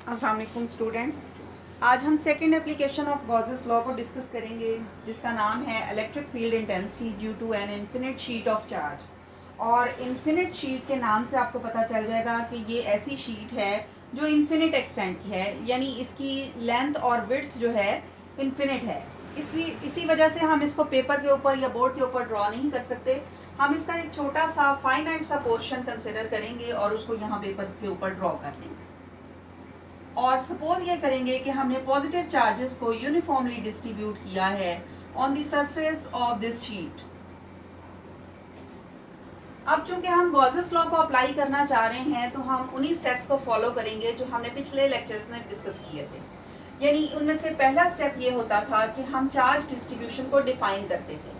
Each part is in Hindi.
अस्सलाम वालेकुम स्टूडेंट्स। आज हम second application of Gauss's law को डिस्कस करेंगे जिसका नाम है electric field intensity due to an infinite sheet of charge. और इन्फिनिट शीट के नाम से आपको पता चल जाएगा कि ये ऐसी शीट है जो इन्फिनिट एक्सटेंट की है, यानी इसकी लेंथ और विड्थ जो है इन्फिनिट है। इसी वजह से हम इसको पेपर के ऊपर या बोर्ड के ऊपर ड्रॉ नहीं कर सकते। हम इसका एक छोटा सा फाइनाइट सा पोर्शन कंसिडर करेंगे और उसको यहाँ पेपर के ऊपर ड्रॉ कर लेंगे। और सपोज ये करेंगे कि हमने पॉजिटिव चार्जेस को यूनिफॉर्मली डिस्ट्रीब्यूट किया है on the surface of this sheet. अब चूंकि हम गॉसेस लॉ को अप्लाई करना चाह रहे हैं तो हम उन्हीं स्टेप्स को फॉलो करेंगे जो हमने पिछले लेक्चर्स में डिस्कस किए थे। यानी उनमें से पहला स्टेप ये होता था कि हम चार्ज डिस्ट्रीब्यूशन को डिफाइन करते थे।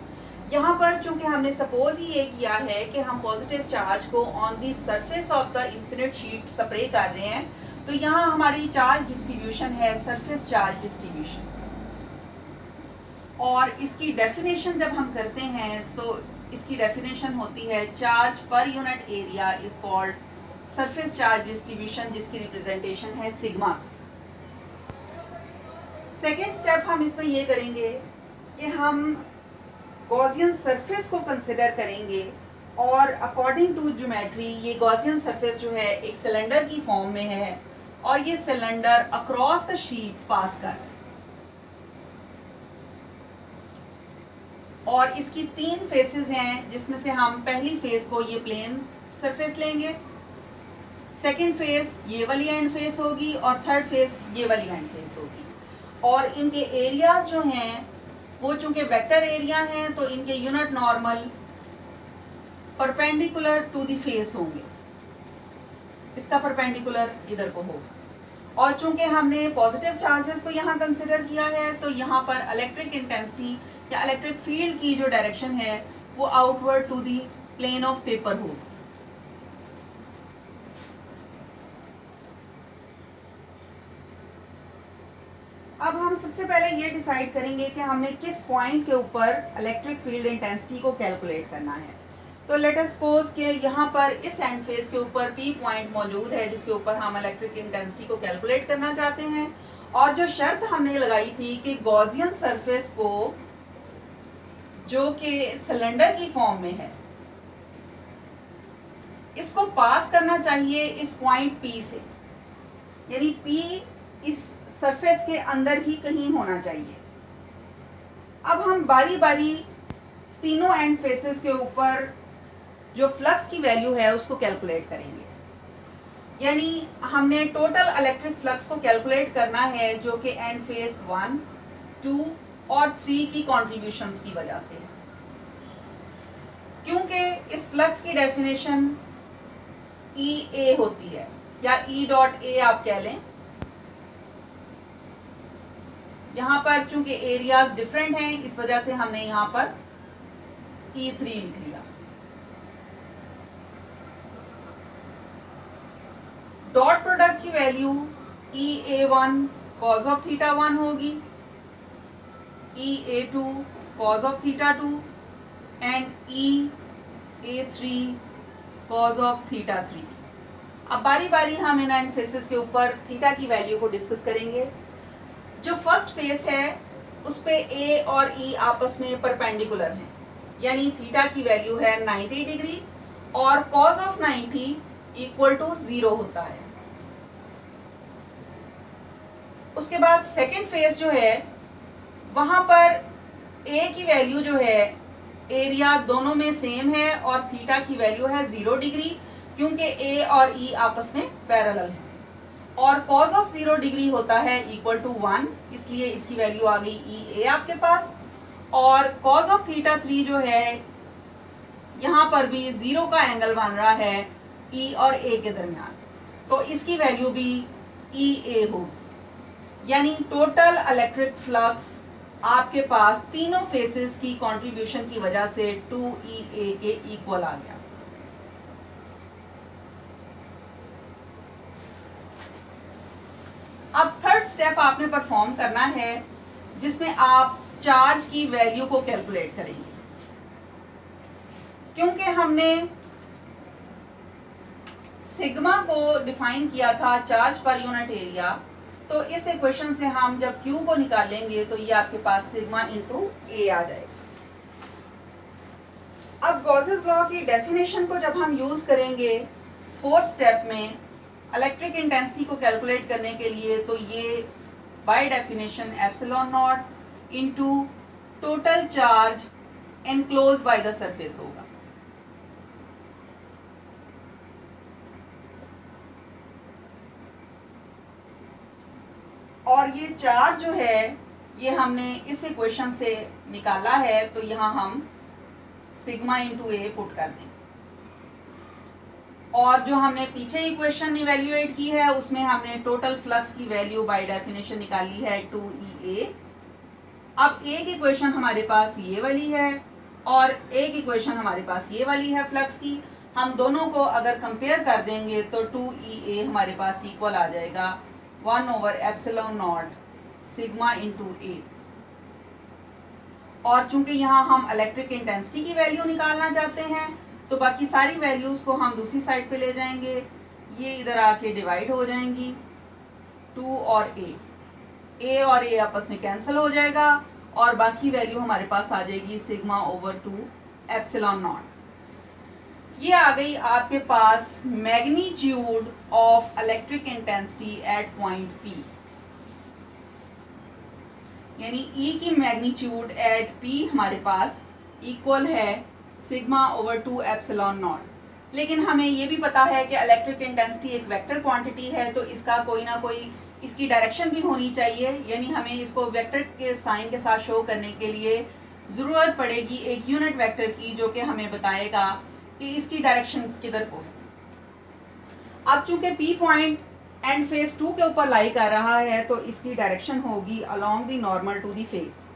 यहाँ पर चूंकि हमने सपोज ही ये किया है कि हम पॉजिटिव चार्ज को on the surface of the infinite sheet spray कर रहे हैं, तो यहाँ हमारी चार्ज डिस्ट्रीब्यूशन है सरफेस चार्ज डिस्ट्रीब्यूशन। और इसकी डेफिनेशन जब हम करते हैं तो इसकी डेफिनेशन होती है charge per unit area is called surface charge distribution, जिसकी रिप्रेजेंटेशन है सिग्मा से। सेकेंड स्टेप हम इसमें ये करेंगे कि हम गॉसियन सरफेस को कंसिडर करेंगे और अकॉर्डिंग टू ज्योमेट्री ये गॉसियन सरफेस जो है एक सिलेंडर की फॉर्म में है और ये सिलेंडर अक्रॉस द शीट पास कर है और इसकी तीन फेसेस हैं, जिसमें से हम पहली फेस को ये प्लेन सरफेस लेंगे, सेकंड फेस ये वाली एंड फेस होगी और थर्ड फेस ये वाली एंड फेस होगी। और इनके एरियाज जो हैं वो चूंकि वेक्टर एरिया हैं तो इनके unit normal perpendicular to the face होंगे, इसका परपेंडिकुलर इधर को होगा। और चूंकि हमने पॉजिटिव चार्जेस को यहाँ कंसिडर किया है तो यहाँ पर इलेक्ट्रिक इंटेंसिटी या इलेक्ट्रिक फील्ड की जो डायरेक्शन है वो outward to the plane of paper होगी। अब हम सबसे पहले ये डिसाइड करेंगे कि हमने किस पॉइंट के ऊपर इलेक्ट्रिक फील्ड इंटेंसिटी को कैलकुलेट करना है। तो लेट अस सपोज कि यहाँ पर इस एंड फेस के ऊपर P पॉइंट मौजूद है जिसके ऊपर हम इलेक्ट्रिक इंटेंसिटी को कैलकुलेट करना चाहते हैं। और जो शर्त हमने लगाई थी कि गॉसियन सरफेस को जो कि सिलेंडर की फॉर्म में है इसको पास करना चाहिए इस पॉइंट P से, यानी P इस सरफेस के अंदर ही कहीं होना चाहिए। अब हम बारी बारी तीनों एंड फेसेस के ऊपर जो फ्लक्स की वैल्यू है उसको कैलकुलेट करेंगे। यानी हमने टोटल इलेक्ट्रिक फ्लक्स को कैलकुलेट करना है जो कि एंड फेस 1, 2 और 3 की कॉन्ट्रीब्यूशंस की वजह से है। क्योंकि इस फ्लक्स की डेफिनेशन EA होती है या E.A आप कह लें। यहाँ पर चूंकि एरियाज डिफरेंट हैं इस वजह से हमने यहाँ पर E3 लिख लिया। डॉट प्रोडक्ट की value EA1 cos of theta 1 होगी, EA2 cos of theta 2 and EA3 cos of theta 3। अब बारी बारी हम इन एंड फेसेस के ऊपर थीटा की वैल्यू को डिस्कस करेंगे। जो फर्स्ट फेस है उस पे A और E आपस में परपेंडिकुलर हैं, यानी थीटा की वैल्यू है 90 डिग्री और cos ऑफ 90 इक्वल टू 0 होता है। उसके बाद सेकेंड फेस जो है वहां पर A की वैल्यू जो है एरिया दोनों में सेम है और थीटा की वैल्यू है 0 डिग्री, क्योंकि A और E आपस में पैरेलल है। और cos ऑफ 0 डिग्री होता है इक्वल टू 1, इसलिए इसकी वैल्यू आ गई EA आपके पास। और cos ऑफ थीटा 3 जो है यहाँ पर भी 0 का एंगल बन रहा है E और A के दरमियान, तो इसकी वैल्यू भी EA होगी। यानी टोटल इलेक्ट्रिक फ्लक्स आपके पास तीनों फेसेस की कंट्रीब्यूशन की वजह से 2EA के इक्वल आ गया। अब थर्ड स्टेप आपने परफॉर्म करना है जिसमें आप चार्ज की वैल्यू को कैलकुलेट करेंगे। क्योंकि हमने सिग्मा को डिफाइन किया था चार्ज पर यूनिट एरिया, तो इस इक्वेशन से हम जब Q को निकालेंगे तो ये आपके पास सिग्मा इंटू ए आ जाएगा। अब गॉसेस लॉ की डेफिनेशन को जब हम यूज करेंगे फोर्थ स्टेप में इलेक्ट्रिक इंटेंसिटी को कैलकुलेट करने के लिए, तो ये by definition epsilon not into total charge enclosed by the surface होगा। और ये चार्ज जो है ये हमने इस इक्वेशन से निकाला है, तो यहाँ हम सिग्मा इंटू ए पुट कर दें। और जो हमने पीछे इक्वेशन इवेल्युएट की है उसमें हमने टोटल फ्लक्स की वैल्यू बाय डेफिनेशन निकाली है 2EA। अब एक इक्वेशन हमारे पास ये वाली है और एक इक्वेशन हमारे पास ये वाली है फ्लक्स की। हम दोनों को अगर कंपेयर कर देंगे तो 2EA हमारे पास इक्वल आ जाएगा 1/एप्सिलॉन नॉट सिग्मा इंटू ए। और चूंकि यहाँ हम इलेक्ट्रिक इंटेंसिटी की वैल्यू निकालना चाहते हैं तो बाकी सारी वैल्यूज को हम दूसरी साइड पे ले जाएंगे, ये इधर आके डिवाइड हो जाएंगी 2 और ए और ए आपस में कैंसिल हो जाएगा और बाकी वैल्यू हमारे पास आ जाएगी सिग्मा ओवर 2 एप्सिलॉन नॉट। ये आ गई आपके पास magnitude of electric intensity at point P, यानी E की मैग्नीट्यूड एट P हमारे पास इक्वल है सिग्मा ओवर 2 एप्सिलॉन नॉट। लेकिन हमें ये भी पता है कि इलेक्ट्रिक इंटेंसिटी एक वेक्टर क्वांटिटी है, तो इसका कोई ना कोई इसकी डायरेक्शन भी होनी चाहिए, यानी हमें इसको वेक्टर के साइन के साथ शो करने के लिए ज़रूरत पड़ेगी एक यूनिट वेक्टर की, जो कि हमें बताएगा कि इसकी डायरेक्शन किधर को है। अब चूंकि P पॉइंट एंड फेस 2 के ऊपर लाई कर रहा है तो इसकी डायरेक्शन होगी along the normal to the face.